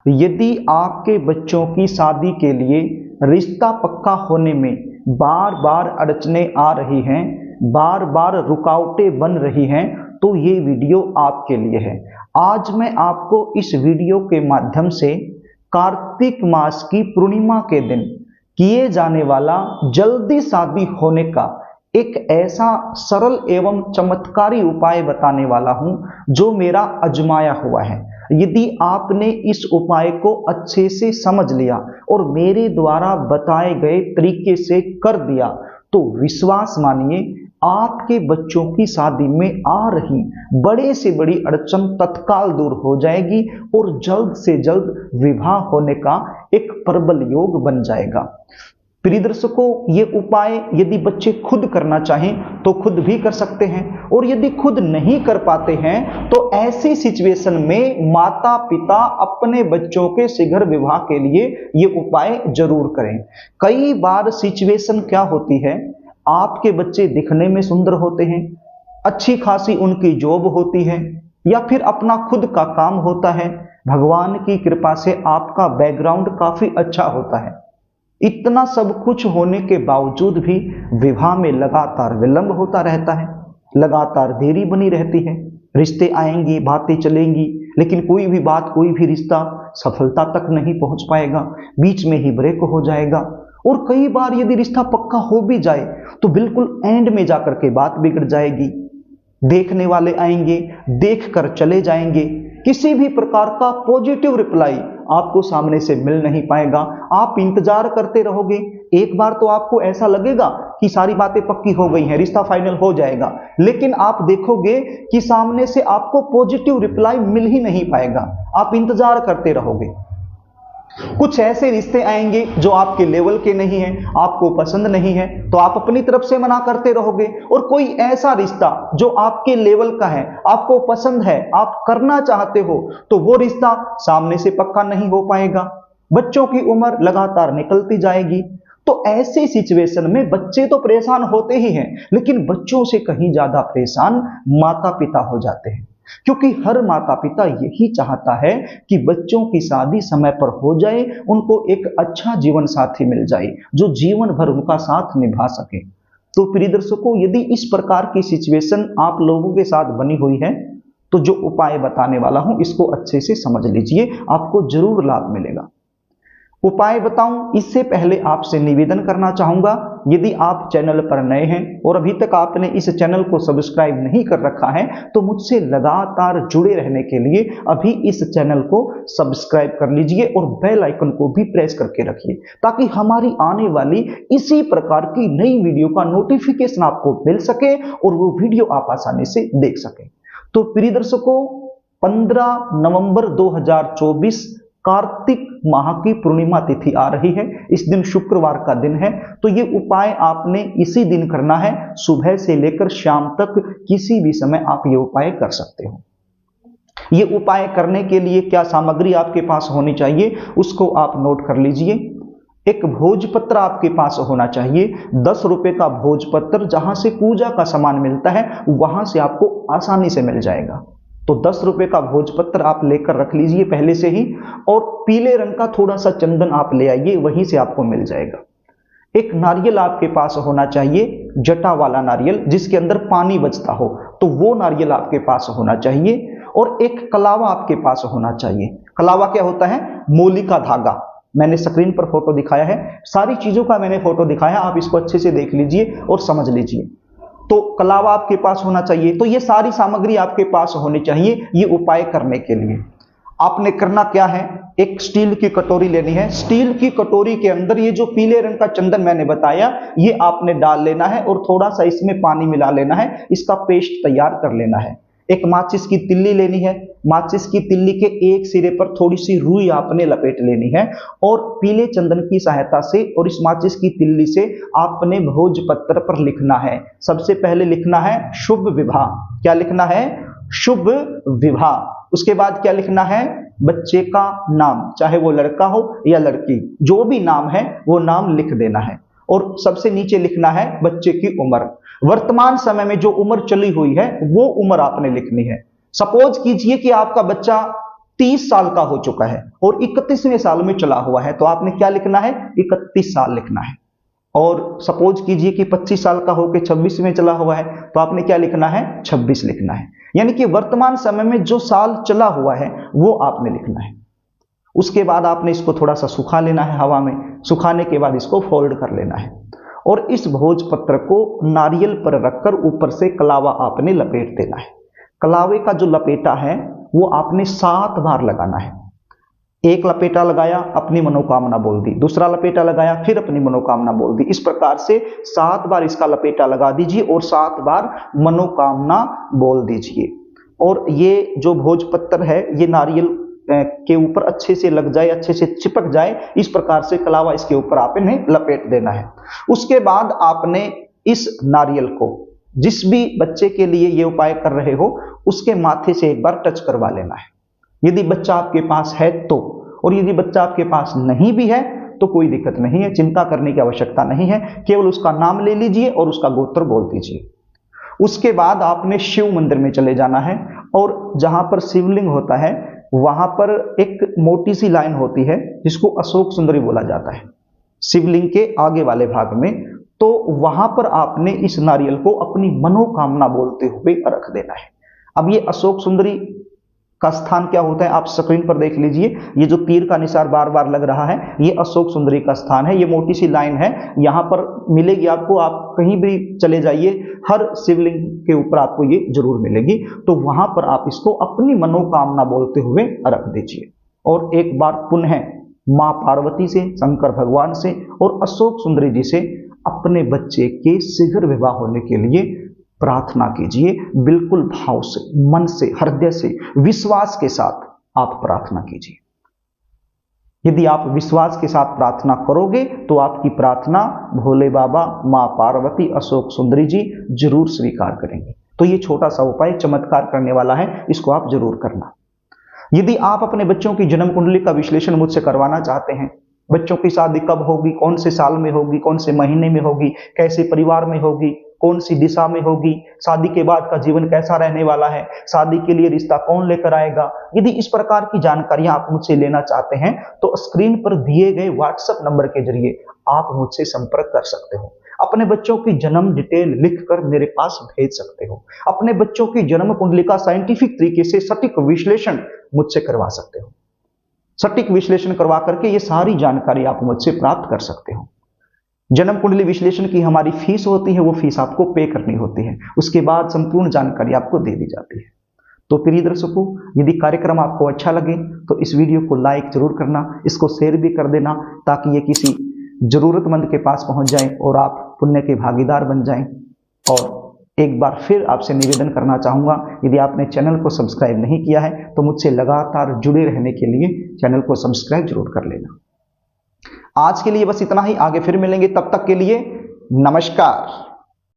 यदि आपके बच्चों की शादी के लिए रिश्ता पक्का होने में बार बार अड़चनें आ रही हैं, बार बार रुकावटें बन रही हैं, तो ये वीडियो आपके लिए है। आज मैं आपको इस वीडियो के माध्यम से कार्तिक मास की पूर्णिमा के दिन किए जाने वाला जल्दी शादी होने का एक ऐसा सरल एवं चमत्कारी उपाय बताने वाला हूं जो मेरा आजमाया हुआ है। यदि आपने इस उपाय को अच्छे से समझ लिया और मेरे द्वारा बताए गए तरीके से कर दिया तो विश्वास मानिए आपके बच्चों की शादी में आ रही बड़े से बड़ी अड़चन तत्काल दूर हो जाएगी और जल्द से जल्द विवाह होने का एक प्रबल योग बन जाएगा। प्रिय दर्शकों, ये उपाय यदि बच्चे खुद करना चाहें तो खुद भी कर सकते हैं, और यदि खुद नहीं कर पाते हैं तो ऐसी सिचुएशन में माता पिता अपने बच्चों के शीघ्र विवाह के लिए ये उपाय जरूर करें। कई बार सिचुएशन क्या होती है, आपके बच्चे दिखने में सुंदर होते हैं, अच्छी खासी उनकी जॉब होती है, या फिर अपना खुद का काम होता है, भगवान की कृपा से आपका बैकग्राउंड काफी अच्छा होता है। इतना सब कुछ होने के बावजूद भी विवाह में लगातार विलंब होता रहता है, लगातार देरी बनी रहती है। रिश्ते आएंगी, बातें चलेंगी, लेकिन कोई भी बात, कोई भी रिश्ता सफलता तक नहीं पहुंच पाएगा, बीच में ही ब्रेक हो जाएगा। और कई बार यदि रिश्ता पक्का हो भी जाए तो बिल्कुल एंड में जाकर के बात बिगड़ जाएगी। देखने वाले आएंगे, देख कर चले जाएंगे, किसी भी प्रकार का पॉजिटिव रिप्लाई आपको सामने से मिल नहीं पाएगा। आप इंतजार करते रहोगे, एक बार तो आपको ऐसा लगेगा कि सारी बातें पक्की हो गई हैं, रिश्ता फाइनल हो जाएगा, लेकिन आप देखोगे कि सामने से आपको पॉजिटिव रिप्लाई मिल ही नहीं पाएगा। आप इंतजार करते रहोगे। कुछ ऐसे रिश्ते आएंगे जो आपके लेवल के नहीं हैं, आपको पसंद नहीं है, तो आप अपनी तरफ से मना करते रहोगे। और कोई ऐसा रिश्ता जो आपके लेवल का है, आपको पसंद है, आप करना चाहते हो, तो वो रिश्ता सामने से पक्का नहीं हो पाएगा। बच्चों की उम्र लगातार निकलती जाएगी। तो ऐसे सिचुएशन में बच्चे तो परेशान होते ही हैं, लेकिन बच्चों से कहीं ज्यादा परेशान माता पिता हो जाते हैं, क्योंकि हर माता पिता यही चाहता है कि बच्चों की शादी समय पर हो जाए, उनको एक अच्छा जीवन साथी मिल जाए जो जीवन भर उनका साथ निभा सके। तो प्रिय दर्शकों, यदि इस प्रकार की सिचुएशन आप लोगों के साथ बनी हुई है तो जो उपाय बताने वाला हूं इसको अच्छे से समझ लीजिए, आपको जरूर लाभ मिलेगा। उपाय बताऊं इससे पहले आपसे निवेदन करना चाहूंगा, यदि आप चैनल पर नए हैं और अभी तक आपने इस चैनल को सब्सक्राइब नहीं कर रखा है तो मुझसे लगातार जुड़े रहने के लिए अभी इस चैनल को सब्सक्राइब कर लीजिए और बेल आइकन को भी प्रेस करके रखिए, ताकि हमारी आने वाली इसी प्रकार की नई वीडियो का नोटिफिकेशन आपको मिल सके और वो वीडियो आप आसानी से देख सकें। तो प्रिय दर्शकों, 15 नवंबर 2024 कार्तिक माह की पूर्णिमा तिथि आ रही है। इस दिन शुक्रवार का दिन है, तो ये उपाय आपने इसी दिन करना है। सुबह से लेकर शाम तक किसी भी समय आप ये उपाय कर सकते हो। ये उपाय करने के लिए क्या सामग्री आपके पास होनी चाहिए उसको आप नोट कर लीजिए। एक भोजपत्र आपके पास होना चाहिए, 10 रुपए का भोजपत्र, जहां से पूजा का सामान मिलता है वहां से आपको आसानी से मिल जाएगा। तो 10 रुपए का भोजपत्र आप लेकर रख लीजिए पहले से ही, और पीले रंग का थोड़ा सा चंदन आप ले आइए, वहीं से आपको मिल जाएगा। एक नारियल आपके पास होना चाहिए, जटा वाला नारियल जिसके अंदर पानी बचता हो, तो वो नारियल आपके पास होना चाहिए। और एक कलावा आपके पास होना चाहिए। कलावा क्या होता है? मूली का धागा। मैंने स्क्रीन पर फोटो दिखाया है, सारी चीजों का मैंने फोटो दिखाया, आप इसको अच्छे से देख लीजिए और समझ लीजिए। तो कलावा आपके पास होना चाहिए। तो ये सारी सामग्री आपके पास होनी चाहिए ये उपाय करने के लिए। आपने करना क्या है, एक स्टील की कटोरी लेनी है। स्टील की कटोरी के अंदर ये जो पीले रंग का चंदन मैंने बताया ये आपने डाल लेना है और थोड़ा सा इसमें पानी मिला लेना है, इसका पेस्ट तैयार कर लेना है। एक माचिस की तिल्ली लेनी है, माचिस की तिल्ली के एक सिरे पर थोड़ी सी रुई आपने लपेट लेनी है और पीले चंदन की सहायता से और इस माचिस की तिल्ली से आपने भोजपत्र पर लिखना है। सबसे पहले लिखना है शुभ विवाह। क्या लिखना है? शुभ विवाह। उसके बाद क्या लिखना है? बच्चे का नाम, चाहे वो लड़का हो या लड़की, जो भी नाम है वो नाम लिख देना है। और सबसे नीचे लिखना है बच्चे की उम्र। वर्तमान समय में जो उम्र चली हुई है वो उम्र आपने लिखनी है। सपोज कीजिए कि आपका बच्चा 30 साल का हो चुका है और 31वें साल में चला हुआ है, तो आपने क्या लिखना है, 31 साल लिखना है। और सपोज कीजिए कि 25 साल का होकर 26 में चला हुआ है, तो आपने क्या लिखना है, 26 लिखना है। यानी कि वर्तमान समय में जो साल चला हुआ है वो आपने लिखना है। उसके बाद आपने इसको थोड़ा सा सुखा लेना है हवा में, सुखाने के बाद इसको फोल्ड कर लेना है और इस भोजपत्र को नारियल पर रखकर ऊपर से कलावा आपने लपेट देना है। कलावे का जो लपेटा है वो आपने 7 बार लगाना है। एक लपेटा लगाया, अपनी मनोकामना बोल दी, दूसरा लपेटा लगाया, फिर अपनी मनोकामना बोल दी। इस प्रकार से 7 बार इसका लपेटा लगा दीजिए और 7 बार मनोकामना बोल दीजिए। और ये जो भोजपत्र है ये नारियल के ऊपर अच्छे से लग जाए, अच्छे से चिपक जाए, इस प्रकार से कलावा इसके ऊपर आपने लपेट देना है। उसके बाद आपने इस नारियल को जिस भी बच्चे के लिए ये उपाय कर रहे हो उसके माथे से एक बार टच करवा लेना है, यदि बच्चा आपके पास है तो। और यदि बच्चा आपके पास नहीं भी है तो कोई दिक्कत नहीं है, चिंता करने की आवश्यकता नहीं है, केवल उसका नाम ले लीजिए और उसका गोत्र बोल दीजिए। उसके बाद आपने शिव मंदिर में चले जाना है और जहां पर शिवलिंग होता है वहां पर एक मोटी सी लाइन होती है जिसको अशोक सुंदरी बोला जाता है शिवलिंग के आगे वाले भाग में, तो वहां पर आपने इस नारियल को अपनी मनोकामना बोलते हुए रख देना है। अब ये अशोक सुंदरी का स्थान क्या होता है आप स्क्रीन पर देख लीजिए, ये जो तीर का निशान बार बार लग रहा है ये अशोक सुंदरी का स्थान है। ये मोटी सी लाइन है, यहां पर मिलेगी आपको, आप कहीं भी चले जाइए हर शिवलिंग के ऊपर आपको ये जरूर मिलेगी। तो वहां पर आप इसको अपनी मनोकामना बोलते हुए रख दीजिए और एक बार पुनः मां पार्वती से, शंकर भगवान से और अशोक सुंदरी जी से अपने बच्चे के शीघ्र विवाह होने के लिए प्रार्थना कीजिए। बिल्कुल भाव से, मन से, हृदय से, विश्वास के साथ आप प्रार्थना कीजिए। यदि आप विश्वास के साथ प्रार्थना करोगे तो आपकी प्रार्थना भोले बाबा, मां पार्वती, अशोक सुंदरी जी जरूर स्वीकार करेंगे। तो ये छोटा सा उपाय चमत्कार करने वाला है, इसको आप जरूर करना। यदि आप अपने बच्चों की जन्म कुंडली का विश्लेषण मुझसे करवाना चाहते हैं, बच्चों की शादी कब होगी, कौन से साल में होगी, कौन से महीने में होगी, कैसे परिवार में होगी, कौन सी दिशा में होगी, शादी के बाद का जीवन कैसा रहने वाला है, शादी के लिए रिश्ता कौन लेकर आएगा, यदि इस प्रकार की जानकारियां आप मुझसे लेना चाहते हैं तो स्क्रीन पर दिए गए व्हाट्सएप नंबर के जरिए आप मुझसे संपर्क कर सकते हो। अपने बच्चों की जन्म डिटेल लिखकर मेरे पास भेज सकते हो। अपने बच्चों की जन्म कुंडली का साइंटिफिक तरीके से सटीक विश्लेषण मुझसे करवा सकते हो। सटीक विश्लेषण करवा करके ये सारी जानकारी आप मुझसे प्राप्त कर सकते हो। जन्म कुंडली विश्लेषण की हमारी फीस होती है, वो फीस आपको पे करनी होती है, उसके बाद संपूर्ण जानकारी आपको दे दी जाती है। तो प्रिय दर्शकों, यदि कार्यक्रम आपको अच्छा लगे तो इस वीडियो को लाइक जरूर करना, इसको शेयर भी कर देना ताकि ये किसी जरूरतमंद के पास पहुंच जाए और आप पुण्य के भागीदार बन जाएं। और एक बार फिर आपसे निवेदन करना चाहूंगा, यदि आपने चैनल को सब्सक्राइब नहीं किया है तो मुझसे लगातार जुड़े रहने के लिए चैनल को सब्सक्राइब जरूर कर लेना। आज के लिए बस इतना ही, आगे फिर मिलेंगे, तब तक के लिए नमस्कार।